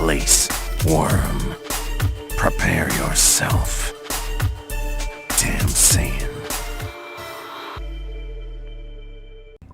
place, worm. Prepare yourself. Damn Saiyan.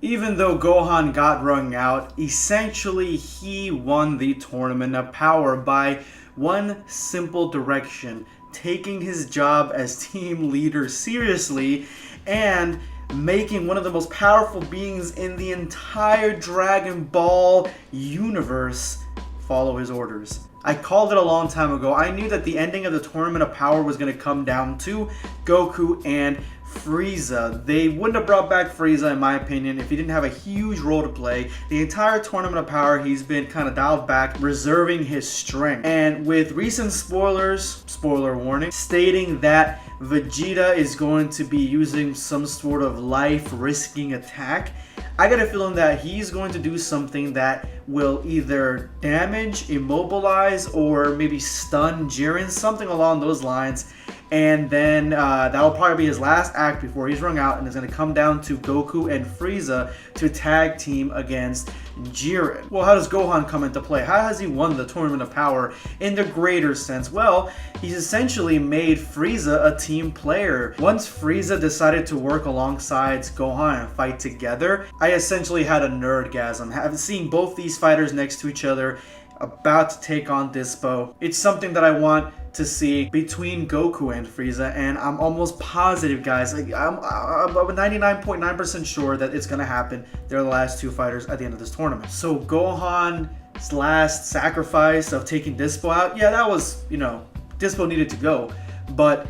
Even though Gohan got wrung out, essentially he won the Tournament of Power by one simple direction: taking his job as team leader seriously and making one of the most powerful beings in the entire Dragon Ball universe follow his orders. I called it a long time ago. I knew that the ending of the Tournament of Power was going to come down to Goku and Frieza. They wouldn't have brought back Frieza, in my opinion, if he didn't have a huge role to play. The entire Tournament of Power, he's been kind of dialed back, reserving his strength. And with recent spoilers, spoiler warning, stating that Vegeta is going to be using some sort of life-risking attack, I got a feeling that he's going to do something that will either damage, immobilize, or maybe stun Jiren, something along those lines. And then that'll probably be his last act before he's rung out, and it's going to come down to Goku and Frieza to tag team against Jiren. Well, how does Gohan come into play? How has he won the Tournament of Power in the greater sense? Well, he's essentially made Frieza a team player. Once Frieza decided to work alongside Gohan and fight together, I essentially had a nerdgasm. Having seen both these fighters next to each other, about to take on Dispo. It's something that I want to see between Goku and Frieza, and I'm almost positive, guys. I'm 99.9% sure that it's gonna happen. They're the last two fighters at the end of this tournament. So Gohan's last sacrifice of taking Dispo out, yeah, that was, Dispo needed to go, but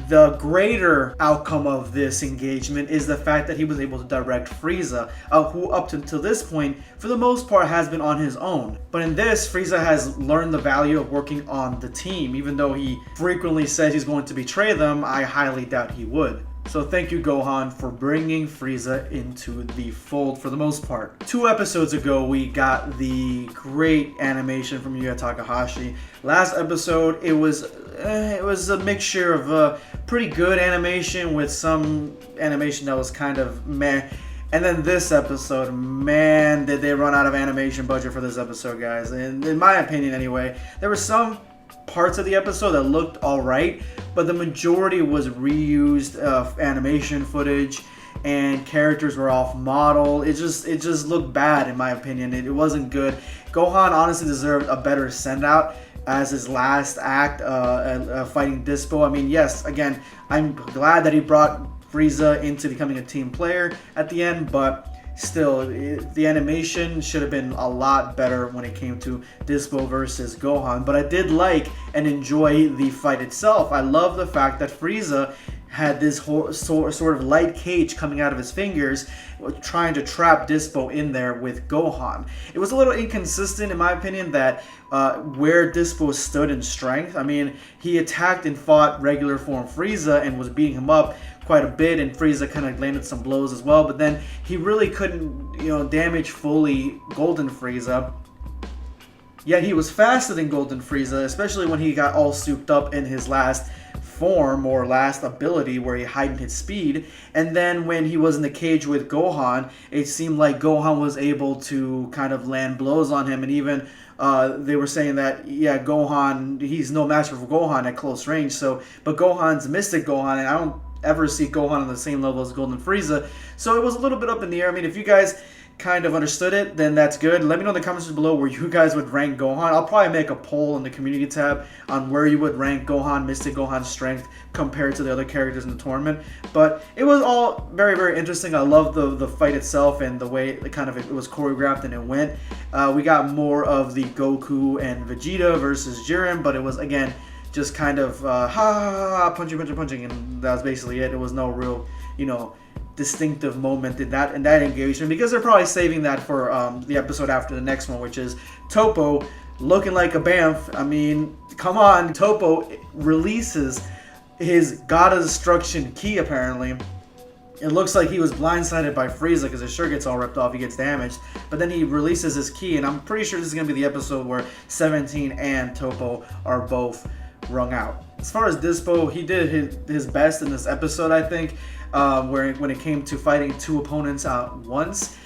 the greater outcome of this engagement is the fact that he was able to direct Frieza, who up until this point, for the most part, has been on his own. But in this, Frieza has learned the value of working on the team. Even though he frequently says he's going to betray them, I highly doubt he would. So thank you, Gohan, for bringing Frieza into the fold for the most part. 2 episodes ago, we got the great animation from Yuya Takahashi. Last episode, it was a mixture of pretty good animation with some animation that was kind of meh. And then this episode, man, did they run out of animation budget for this episode, guys. And in my opinion, anyway, there were some parts of the episode that looked alright, but the majority was reused animation footage, and characters were off model. It just looked bad, in my opinion. It wasn't good. Gohan honestly deserved a better send out as his last act fighting Dispo. I mean, yes, again, I'm glad that he brought Frieza into becoming a team player at the end, but still, the animation should have been a lot better when it came to Dispo versus Gohan. But I did like and enjoy the fight itself. I love the fact that Frieza had this sort of light cage coming out of his fingers, trying to trap Dispo in there with Gohan. It was a little inconsistent, in my opinion, that where Dispo stood in strength. I mean, he attacked and fought regular form Frieza and was beating him up quite a bit, and Frieza kind of landed some blows as well, but then he really couldn't, damage fully Golden Frieza. Yet he was faster than Golden Frieza, especially when he got all souped up in his last form or last ability where he heightened his speed. And then when he was in the cage with Gohan, it seemed like Gohan was able to kind of land blows on him, and even they were saying that, yeah, Gohan, he's no match for Gohan at close range. So, but Gohan's Mystic Gohan, and I don't ever see Gohan on the same level as Golden Frieza. So it was a little bit up in the air. I mean, if you guys kind of understood it, then that's good. Let me know in the comments below where you guys would rank Gohan. I'll probably make a poll in the community tab on where you would rank Gohan, Mystic Gohan's strength compared to the other characters in the tournament. But it was all very, very interesting. I love the fight itself and the way it was choreographed and it went. We got more of the Goku and Vegeta versus Jiren, but it was, again, just kind of punching, and that was basically it. It was no real, distinctive moment in that engagement, because they're probably saving that for the episode after the next one, which is Toppo looking like a Bamf. I mean, come on. Toppo releases his God of Destruction ki, apparently. It looks like he was blindsided by Frieza because his shirt gets all ripped off, he gets damaged. But then he releases his ki, and I'm pretty sure this is going to be the episode where 17 and Toppo are both wrung out. As far as Dispo, he did his best in this episode, I think, when it came to fighting 2 opponents at once.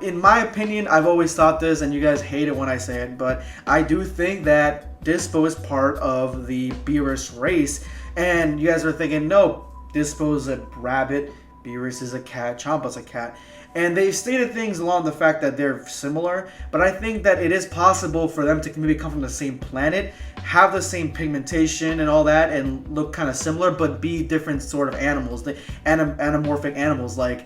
In my opinion, I've always thought this, and you guys hate it when I say it, but I do think that Dispo is part of the Beerus race. And you guys are thinking, no, Dispo's a rabbit, Beerus is a cat, Champa's a cat. And they stated things along the fact that they're similar, but I think that it is possible for them to maybe come from the same planet, have the same pigmentation and all that, and look kind of similar, but be different sort of animals, the anamorphic animals. Like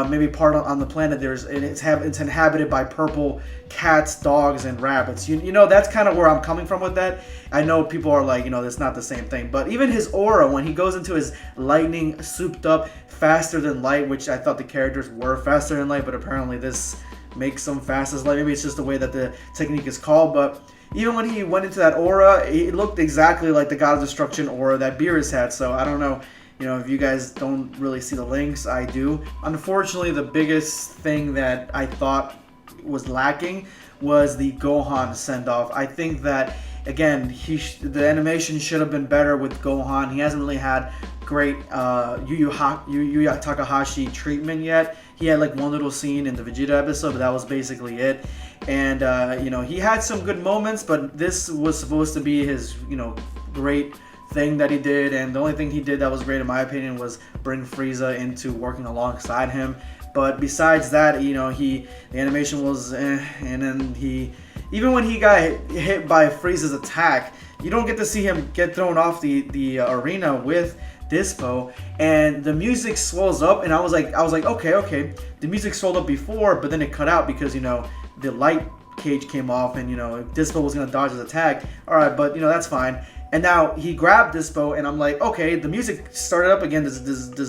maybe part on the planet it's inhabited by purple cats, dogs, and rabbits. You know, that's kind of where I'm coming from with that. I know people are like, you know, that's not the same thing, but even his aura when he goes into his lightning souped up faster than light, which I thought the characters were faster than light, but apparently this makes them fast as light. Maybe it's just the way that the technique is called, but even when he went into that aura, it looked exactly like the God of Destruction aura that Beerus had. So I don't know, you know, if you guys don't really see the links, I do. Unfortunately, the biggest thing that I thought was lacking was the Gohan send-off. I think that, again, the animation should have been better with Gohan. He hasn't really had great Yu Takahashi treatment yet. He had like one little scene in the Vegeta episode, but that was basically it. And you know, he had some good moments, but this was supposed to be his, you know, great thing that he did. And the only thing he did that was great in my opinion was bring Frieza into working alongside him. But besides that, you know, the animation was and then even when he got hit by Frieza's attack, you don't get to see him get thrown off the arena with Dispo, and the music swells up, and I was like, okay, the music swelled up before, but then it cut out because, you know, the light cage came off, and, you know, Dispo was gonna dodge his attack. All right, but, you know, that's fine. And now he grabbed Dispo, and I'm like, okay, the music started up again, this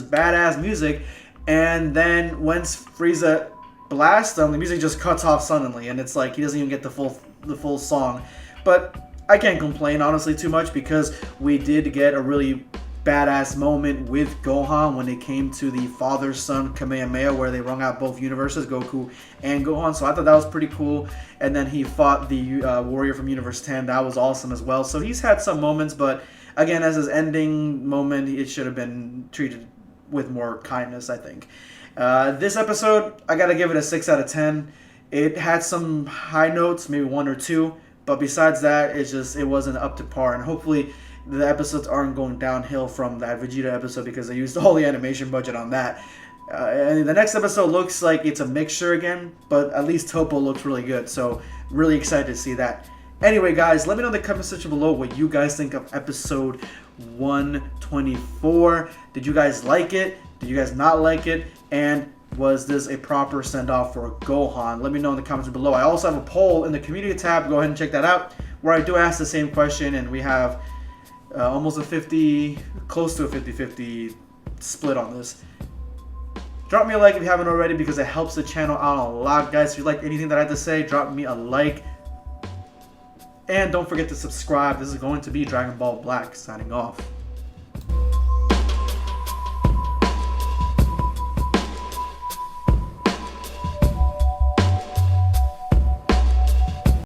badass music, and then once Frieza blasts him, the music just cuts off suddenly, and it's like he doesn't even get the full song. But I can't complain honestly too much because we did get a really badass moment with Gohan when it came to the father-son Kamehameha, where they wrung out both universes, Goku and Gohan. So I thought that was pretty cool. And then he fought the warrior from Universe 10. That was awesome as well. So he's had some moments, but again, as his ending moment, it should have been treated with more kindness, I think. This episode, I gotta give it a 6 out of 10. It had some high notes, maybe 1 or 2, but besides that, it wasn't up to par. And hopefully the episodes aren't going downhill from that Vegeta episode because they used all the animation budget on that. And the next episode looks like it's a mixture again, but at least Toppo looks really good, so really excited to see that. Anyway, guys, let me know in the comment section below what you guys think of episode 124. Did you guys like it? Did you guys not like it? And was this a proper send-off for Gohan? Let me know in the comments below. I also have a poll in the community tab. Go ahead and check that out, where I do ask the same question, and we have almost close to a 50-50 split on this. Drop me a like if you haven't already because it helps the channel out a lot, guys. If you like anything that I have to say, drop me a like. And don't forget to subscribe. This is going to be Dragon Ball Black signing off.